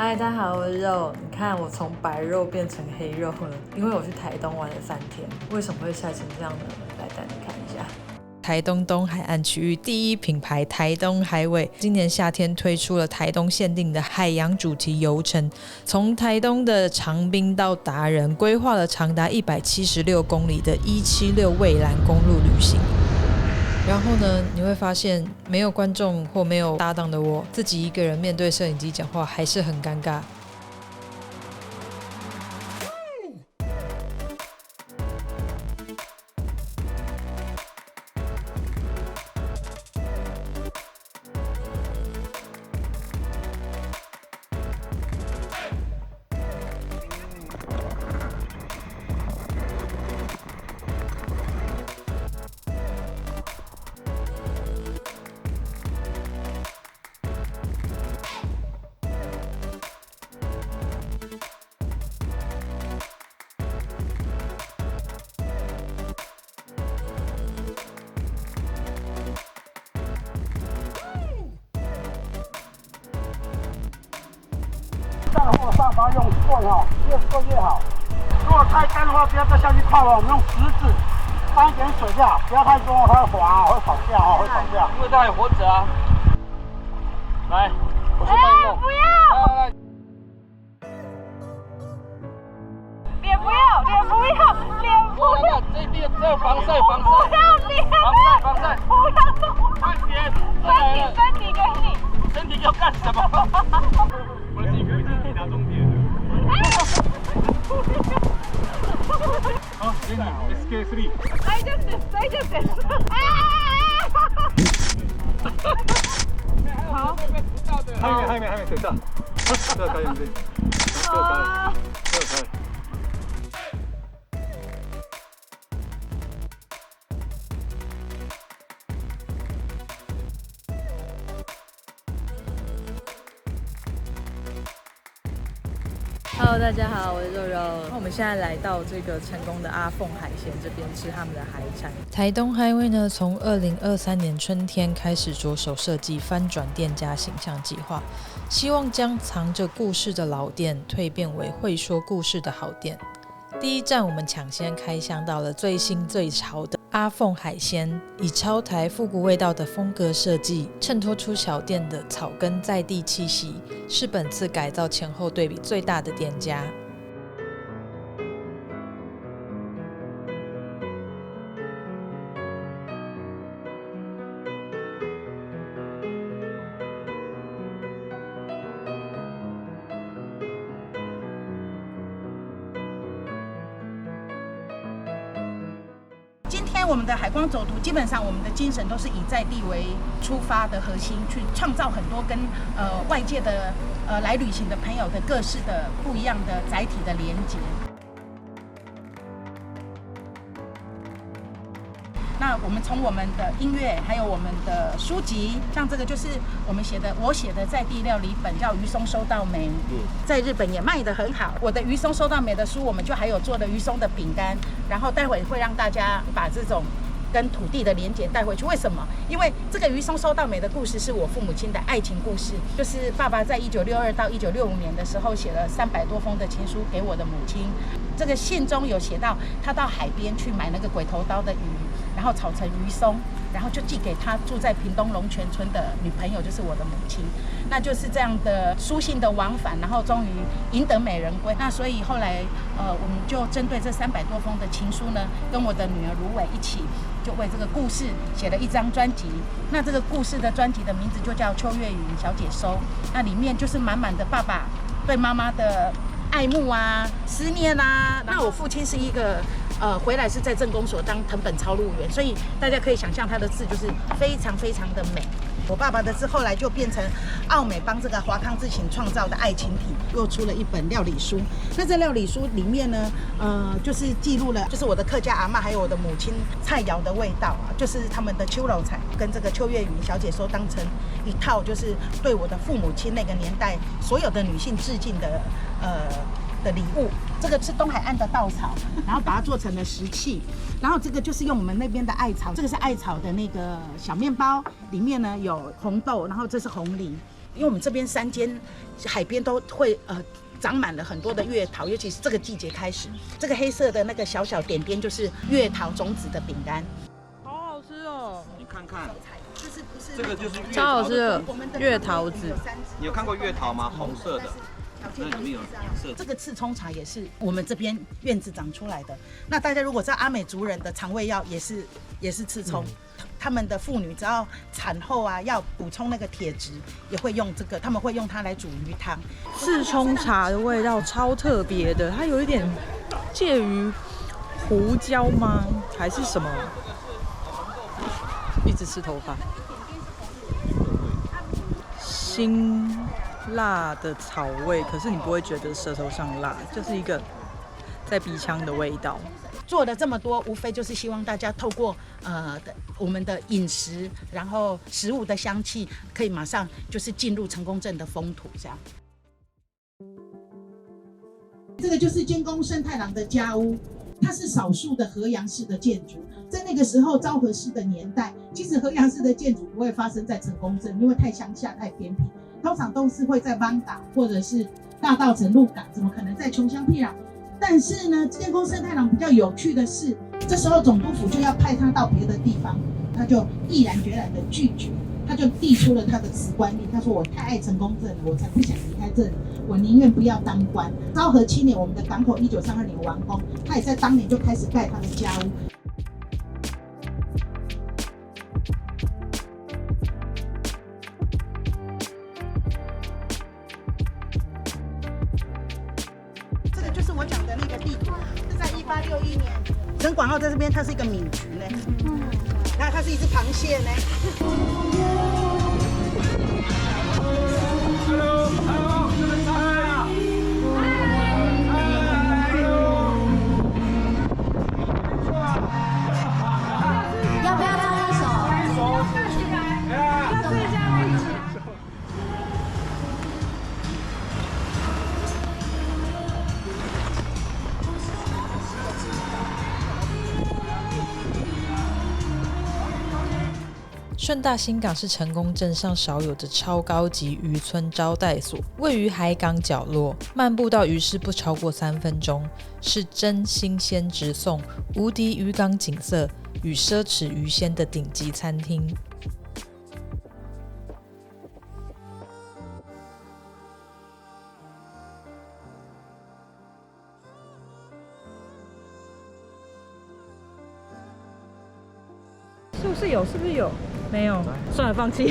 嗨，大家好，我是肉。你看我从白肉变成黑肉了，因为我去台东玩了3天。为什么会晒成这样呢？来带你看一下。台东东海岸区域第一品牌台东海味，今年夏天推出了台东限定的海洋主题游程，从台东的长滨到达人，规划了长达176公里的176蔚蓝公路旅行。然后呢，你会发现没有观众或没有搭档的我，自己一个人面对摄影机讲话还是很尴尬。上或上把它用棍越棍越好。如果太干的话，不要再下去泡了，我们用食指放一点水就好，不要太多，它会滑会跑掉会跑掉。因为它有活子啊。来，我去帮你弄。不要！来，脸不要，脸不要，脸不要！这有防晒，不要脸！防晒，不要动！快点！身体给你！身体要干什么？我的幸福已经抵达终点了。好，给你 SK3。大丈夫です、大丈夫です。好。还没，等下。这个可以，这个可以。Hello， 大家好，我是肉肉。我们现在来到这个成功的阿凤海鲜这边吃他们的海产。台东海味呢，从2023年春天开始着手设计翻转店家形象计划，希望将藏着故事的老店蜕变为会说故事的好店。第一站，我们抢先开箱到了最新最潮的阿凤海鲜，以超台复古味道的风格设计，衬托出小店的草根在地气息，是本次改造前后对比最大的店家。今天我们的海光走读，基本上我们的精神都是以在地为出发的核心，去创造很多跟外界的来旅行的朋友的各式的不一样的载体的连结。那我们从我们的音乐，还有我们的书籍，像这个就是我写的在地料理本，叫《鱼松收到没》，在日本也卖得很好。我的《鱼松收到没》的书，我们就还有做了鱼松的饼干，然后待会会让大家把这种跟土地的连结带回去。为什么？因为这个鱼松收到没的故事是我父母亲的爱情故事，就是爸爸在1962到1965年的时候写了300多封的情书给我的母亲。这个信中有写到，他到海边去买那个鬼头刀的鱼，然后炒成鱼松，然后就寄给他住在屏东龙泉村的女朋友，就是我的母亲。那就是这样的书信的往返，然后终于赢得美人归。那所以后来我们就针对这300多封的情书呢，跟我的女儿芦苇一起，就为这个故事写了一张专辑。那这个故事的专辑的名字就叫《秋月雨小姐收》，那里面就是满满的爸爸对妈妈的爱慕啊、思念啊。那我父亲是一个回来是在政工所当藤本操录员，所以大家可以想象他的字就是非常非常的美。我爸爸的字后来就变成奥美帮这个华康自行创造的爱情体，又出了一本料理书。那这料理书里面呢，就是记录了就是我的客家阿嬷还有我的母亲菜肴的味道啊，就是他们的秋楼菜跟这个秋月雨小姐收当成一套，就是对我的父母亲那个年代所有的女性致敬的礼物。这个是东海岸的稻草，然后把它做成了石器，然后这个就是用我们那边的艾草，这个是艾草的那个小面包，里面呢有红豆，然后这是红梨。因为我们这边山间、海边都会长满了很多的月桃，尤其是这个季节开始，这个黑色的那个小小点点就是月桃种子的饼干，好好吃哦！你看看，这个就是超好吃的月桃子。你有看过月桃吗？红色的，那里面有颜色。这个刺葱茶也是我们这边院子长出来的。那大家如果知道阿美族人的肠胃药也是刺葱。他们的妇女只要产后啊要补充那个铁质，也会用这个，他们会用它来煮鱼汤。刺葱茶的味道超特别的，它有一点介于胡椒吗？还是什么？一直吃头发。辛辣的草味，可是你不会觉得舌头上辣，就是一个在鼻腔的味道。做了这么多，无非就是希望大家透过我们的饮食，然后食物的香气，可以马上就是进入成功镇的风土这样。这个就是监工盛太郎的家屋，它是少数的和洋式的建筑。在那个时候昭和式的年代，其实和洋式的建筑不会发生在成功镇，因为太乡下太偏僻，通常都是会在邦港或者是大稻埕鹿港，怎么可能在穷乡僻壤？但是呢，监工盛太郎比较有趣的是，这时候总督府就要派他到别的地方，他就毅然决然的拒绝，他就递出了他的辞官令，他说我太爱成功镇了，我才不想离开这里，我宁愿不要当官。昭和7年，我们的港口1932年完工，他也在当年就开始盖他的家屋。这个就是我讲的那个地图，是在1861年，陈广浩在这边，它是一个闽菊呢，然后它是一只螃蟹呢。要不要招招手？要睡觉一起。顺大新港是成功镇上少有的超高级渔村招待所，位于海港角落，漫步到鱼市不超过3分钟，是真新鲜直送、无敌渔港景色与奢侈鱼鲜的顶级餐厅。是不是有？是不是有？没有，算了，放弃。